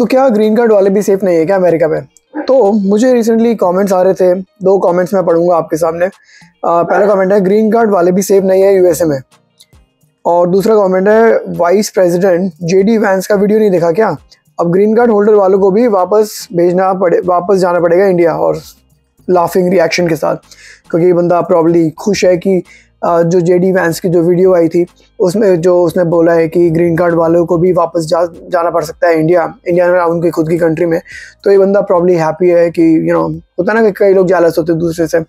तो क्या green card वाले भी सेफ नहीं है क्या अमेरिका में? तो मुझे रिसेंटली कमेंट्स आ रहे थे, दो कमेंट्स मैं पढ़ूंगा आपके सामने। पहला कमेंट है ग्रीन कार्ड वाले भी सेफ नहीं है यूएसए में, और दूसरा कमेंट है वाइस प्रेसिडेंट जेडी वैंस का वीडियो नहीं देखा क्या? अब ग्रीन कार्ड होल्डर वालों को भी वापस जाना पड़ेगा इंडिया, और लाफिंग रिएक्शन के साथ, क्योंकि ये बंदा प्रॉब्ली खुश है कि जो जेडी वैंस की जो वीडियो आई थी उसमें जो उसने बोला है कि ग्रीन कार्ड वालों को भी वापस जाना पड़ सकता है इंडिया में, उनकी खुद की कंट्री में। तो ये बंदा प्रॉब्ली हैप्पी है कि होता ना कि कई लोग जेलस होते हैं दूसरे से।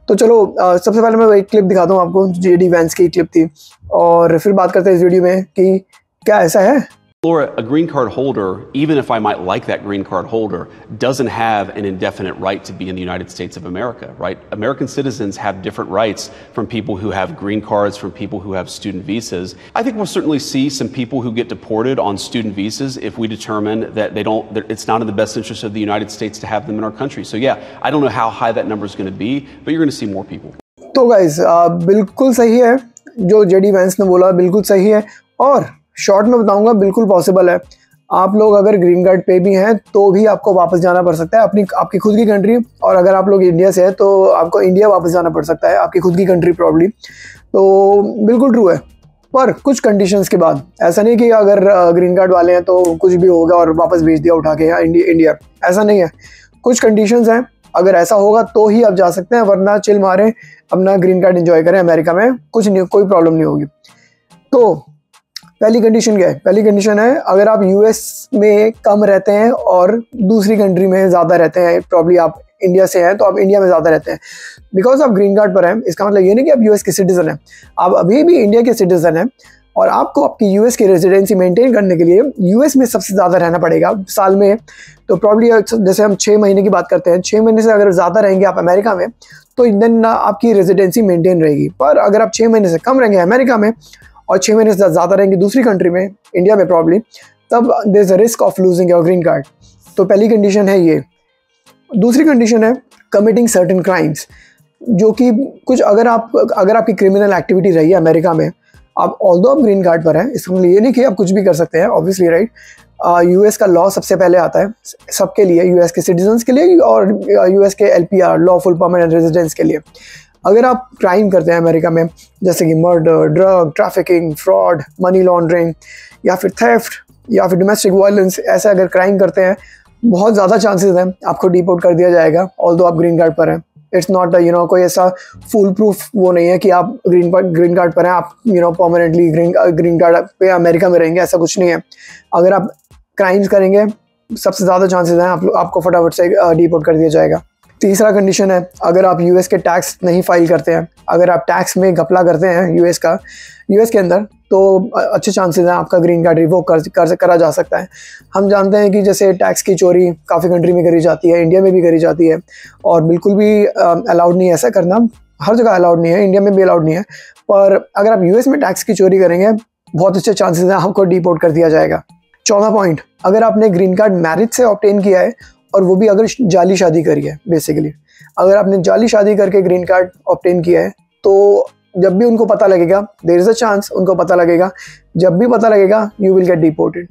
तो चलो सबसे पहले मैं एक क्लिप दिखाता हूँ आपको, जेडी वैंस की क्लिप थी, और फिर बात करते हैं इस वीडियो में कि क्या ऐसा है। Laura, a green card holder, even if I might like that green card holder, doesn't have an indefinite right to be in the United States of America, right? American citizens have different rights from people who have green cards, from people who have student visas. I think we'll certainly see some people who get deported on student visas if we determine that it's not in the best interest of the United States to have them in our country. So yeah, I don't know how high that number is going to be, but you're going to see more people. तो guys, बिल्कुल सही है जो JD Vance ने बोला, बिल्कुल सही है, और शॉर्ट में बताऊंगा बिल्कुल पॉसिबल है। आप लोग अगर ग्रीन कार्ड पे भी हैं तो भी आपको वापस जाना पड़ सकता है आपकी खुद की कंट्री, और अगर आप लोग इंडिया से हैं तो आपको इंडिया वापस जाना पड़ सकता है, आपकी खुद की कंट्री प्रॉब्ली। तो बिल्कुल ट्रू है, पर कुछ कंडीशंस के बाद। ऐसा नहीं कि अगर ग्रीन कार्ड वाले हैं तो कुछ भी होगा और वापस भेज दिया उठा के इंडिया, ऐसा नहीं है। कुछ कंडीशंस हैं, अगर ऐसा होगा तो ही आप जा सकते हैं, वरना चिल मारें, अपना ग्रीन कार्ड एंजॉय करें अमेरिका में, कुछ नहीं, कोई प्रॉब्लम नहीं होगी। तो पहली कंडीशन क्या है? पहली कंडीशन है अगर आप यूएस में कम रहते हैं और दूसरी कंट्री में ज़्यादा रहते हैं, प्रॉब्ली आप इंडिया से हैं तो आप इंडिया में ज़्यादा रहते हैं, बिकॉज आप ग्रीन कार्ड पर हैं। इसका मतलब ये नहीं कि आप यूएस के सिटीजन हैं, आप अभी भी इंडिया के सिटीजन हैं, और आपको आपकी यूएस की रेजिडेंसी मेंटेन करने के लिए यूएस में सबसे ज़्यादा रहना पड़ेगा साल में। तो प्रॉब्ली जैसे हम 6 महीने की बात करते हैं, 6 महीने से अगर ज़्यादा रहेंगे आप अमेरिका में तो देन आपकी रेजिडेंसी मेंटेन रहेगी। पर अगर आप 6 महीने से कम रहेंगे अमेरिका में और 6 महीने से ज़्यादा रहेंगे दूसरी कंट्री में, इंडिया में प्रॉब्ली, तब there is a risk of losing your green card. तो पहली कंडीशन है ये। दूसरी कंडीशन है कमिटिंग सर्टेन क्राइम्स, जो कि कुछ अगर आपकी क्रिमिनल एक्टिविटी रही है अमेरिका में, आप ऑल्दो आप ग्रीन कार्ड पर हैं, इसका मतलब ये नहीं कि आप कुछ भी कर सकते हैं, ऑब्वियसली, राइट। यूएस का लॉ सबसे पहले आता है सबके लिए, यूएस के सिटीजन्स के लिए और यूएस के एलपीआर, लॉफुल परमानेंट रेजिडेंट्स के लिए। अगर आप क्राइम करते हैं अमेरिका में, जैसे कि murder, drug trafficking, fraud, money laundering, या फिर थेफ्ट, या फिर डोमेस्टिक वायलेंस, ऐसे अगर क्राइम करते हैं, बहुत ज़्यादा चांसेस हैं आपको डिपोर्ट कर दिया जाएगा, ऑल्दो आप ग्रीन कार्ड पर हैं। इट्स नॉट कोई ऐसा फुल प्रूफ वो नहीं है कि आप ग्रीन कार्ड पर हैं, आप परमानेंटली ग्रीन कार्ड पे अमेरिका में रहेंगे, ऐसा कुछ नहीं है। अगर आप क्राइम्स करेंगे, सबसे ज़्यादा चांसेस हैं आपको फटाफट से डिपोर्ट कर दिया जाएगा। तीसरा कंडीशन है अगर आप यूएस के टैक्स नहीं फाइल करते हैं, अगर आप टैक्स में घपला करते हैं यूएस के अंदर, तो अच्छे चांसेस हैं आपका ग्रीन कार्ड रिवोक करा जा सकता है। हम जानते हैं कि जैसे टैक्स की चोरी काफ़ी कंट्री में करी जाती है, इंडिया में भी करी जाती है, और बिल्कुल भी अलाउड नहीं है ऐसा करना, हर जगह अलाउड नहीं है, इंडिया में भी अलाउड नहीं है। पर अगर आप यूएस में टैक्स की चोरी करेंगे, बहुत अच्छे चांसेस हैं आपको डिपोर्ट कर दिया जाएगा। चौथा पॉइंट, अगर आपने ग्रीन कार्ड मैरिज से ऑब्टेन किया है, और वो भी अगर जाली शादी करी है, बेसिकली अगर आपने जाली शादी करके ग्रीन कार्ड ऑब्टेन किया है, तो जब भी उनको पता लगेगा, देयर इज अ चांस उनको पता लगेगा, जब भी पता लगेगा यू विल गेट डिपोर्टेड।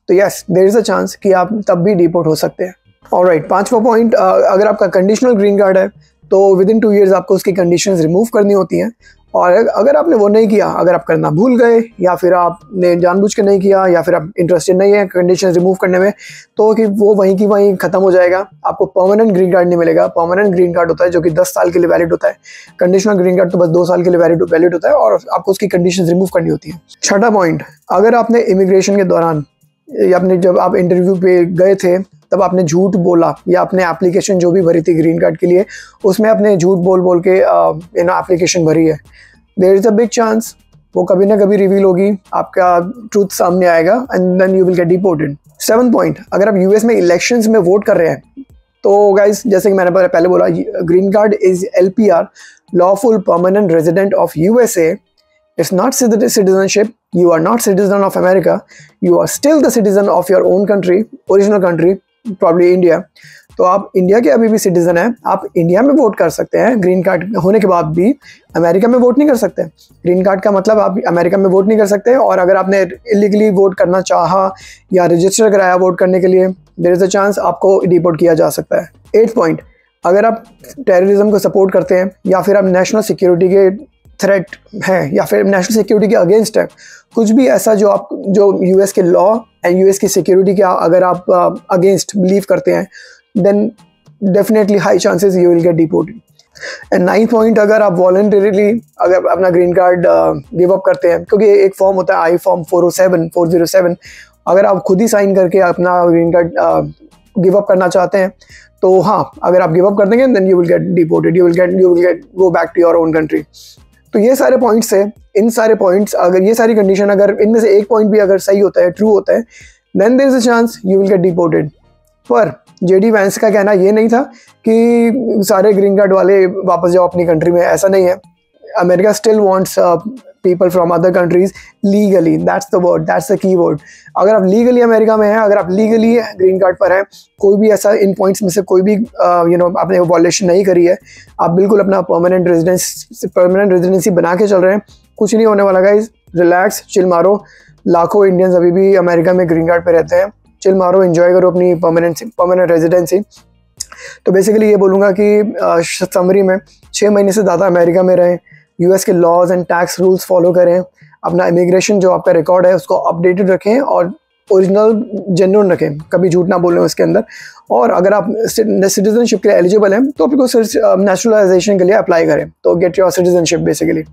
तो yes, there is a chance कि आप तब भी डिपोर्ट हो सकते हैं। ऑलराइट, पांचवा पॉइंट, अगर आपका कंडीशनल ग्रीन कार्ड है तो विद इन 2 ईयर्स आपको उसकी कंडीशंस रिमूव करनी होती हैं, और अगर आपने वो नहीं किया, अगर आप करना भूल गए, या फिर आपने जानबूझ के नहीं किया, या फिर आप इंटरेस्टेड नहीं है कंडीशंस रिमूव करने में, तो कि वो वहीं की वहीं ख़त्म हो जाएगा, आपको परमानेंट ग्रीन कार्ड नहीं मिलेगा। परमानेंट ग्रीन कार्ड होता है जो कि 10 साल के लिए वैलिड होता है, कंडीशनल ग्रीन कार्ड तो बस 2 साल के लिए वैलिड होता है, और आपको उसकी कंडीशंस रिमूव करनी होती है। छठा पॉइंट, अगर आपने इमिग्रेशन के दौरान या आपने जब आप इंटरव्यू पे गए थे तब आपने झूठ बोला, या आपने एप्लीकेशन जो भी भरी थी ग्रीन कार्ड के लिए, उसमें आपने झूठ बोल के एप्लीकेशन भरी है, there is a big chance वो कभी ना कभी रिवील होगी, आपका ट्रूथ सामने आएगा, and then you will get deported. 7th point, अगर आप यूएस में इलेक्शंस में वोट कर रहे हैं, तो गाइस जैसे कि मैंने पहले बोला, green card is LPR, lawful permanent resident of USA. It's not citizenship. You are not citizen of America. You are still the citizen of your own country, original country, probably India. तो आप India के अभी भी citizen हैं, आप India में vote कर सकते हैं, ग्रीन कार्ड होने के बाद भी अमेरिका में वोट नहीं कर सकते। ग्रीन कार्ड का मतलब आप अमेरिका में वोट नहीं कर सकते, और अगर आपने इलीगली वोट करना चाहा या रजिस्टर कराया वोट करने के लिए, देयर इज़ अ चांस आपको डिपोर्ट किया जा सकता है। 8th पॉइंट, अगर आप टेररिज्म को सपोर्ट करते हैं या फिर आप नेशनल सिक्योरिटी के थ्रेट हैं या फिर नेशनल सिक्योरिटी के अगेंस्ट है, कुछ भी ऐसा जो यूएस के लॉ एंड यूएस की सिक्योरिटी के अगर आप अगेंस्ट बिलीव करते हैं, then definitely high chances you will get deported. And 9th point, अगर आप वॉलंटरीली अगर अपना ग्रीन कार्ड गिव अप करते हैं, क्योंकि एक फॉर्म होता है आई फॉर्म 407, अगर आप खुद ही साइन करके अपना ग्रीन कार्ड गिव अप करना चाहते हैं, तो हाँ, अगर आप गिव अप कर देंगे then you will get deported, you will get go back to your own country. तो ये सारे पॉइंट्स है, इन सारे पॉइंट्स, अगर ये सारी कंडीशन, अगर इनमें से एक पॉइंट भी अगर सही होता है, ट्रू होता है, then there is a chance you will get deported. पर जेडी वैंस का कहना ये नहीं था कि सारे ग्रीन कार्ड वाले वापस जाओ अपनी कंट्री में, ऐसा नहीं है। America still wants people from other countries legally, that's the word, that's the key word. अगर आप लीगली अमेरिका में हैं, अगर आप लीगली ग्रीन कार्ड पर हैं, कोई भी ऐसा इन पॉइंट्स में से कोई भी आपने वॉलेशन नहीं करी है, आप बिल्कुल अपना परमानेंट रेजिडेंसी बना के चल रहे हैं, कुछ नहीं होने वाला गाइस, रिलैक्स, चिल मारो। लाखों इंडियंस अभी भी अमेरिका में ग्रीन कार्ड पे रहते हैं, चिल मारो, एंजॉय करो अपनी परमानेंट रेजिडेंसी। तो बेसिकली ये बोलूँगा कि समरी में 6 महीने से ज़्यादा अमेरिका में रहें, यूएस के laws and tax rules follow करें, अपना इमिग्रेशन जो आपका रिकॉर्ड है उसको अपडेटेड रखें और ओरिजिनल जेन्युइन रखें, कभी झूठ ना बोलें उसके अंदर। और अगर आप सिटीजनशिप के लिए एलिजिबल हैं तो आपको नेशनलाइजेशन के लिए अप्लाई करें, तो गेट योर सिटीजनशिप बेसिकली।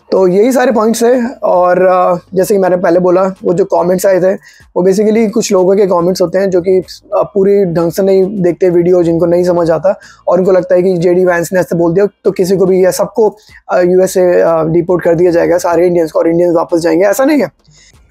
तो यही सारे पॉइंट्स हैं। और जैसे कि मैंने पहले बोला, वो जो कमेंट्स आए थे वो बेसिकली कुछ लोगों के कमेंट्स होते हैं जो कि पूरी ढंग से नहीं देखते वीडियो, जिनको नहीं समझ आता और उनको लगता है कि जेडी वैंस ने ऐसे बोल दिया तो किसी को भी या सबको यूएस से डिपोर्ट कर दिया जाएगा, सारे इंडियंस को, और इंडियंस वापस जाएंगे। ऐसा नहीं है।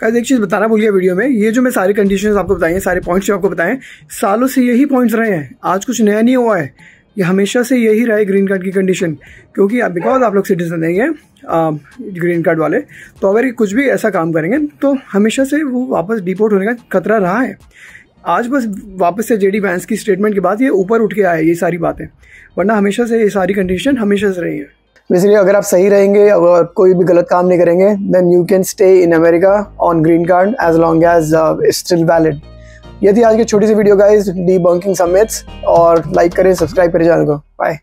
गाइस, एक चीज़ बताना भूल गया वीडियो में, ये जो मैं सारी कंडीशंस आपको बताएं, सारे पॉइंट्स जो आपको बताएं, सालों से यही पॉइंट्स रहे हैं, आज कुछ नया नहीं हुआ है, ये हमेशा से यही रहा है ग्रीन कार्ड की कंडीशन। क्योंकि बिकॉज आप लोग सिटीजन नहीं है ग्रीन कार्ड वाले, तो अगर कुछ भी ऐसा काम करेंगे तो हमेशा से वो वापस डिपोर्ट होने का खतरा रहा है। आज बस वापस से जेडी वैंस की स्टेटमेंट के बाद ये ऊपर उठ के आया ये सारी बातें, वरना हमेशा से ये सारी कंडीशन हमेशा से रही है। बेसिकली अगर आप सही रहेंगे, अगर कोई भी गलत काम नहीं करेंगे, then you can stay in America on green card as long as it's still valid. ये थी आज की छोटी सी video guys, debunking some myths, और लाइक करें, सब्सक्राइब करें चैनल को। बाय।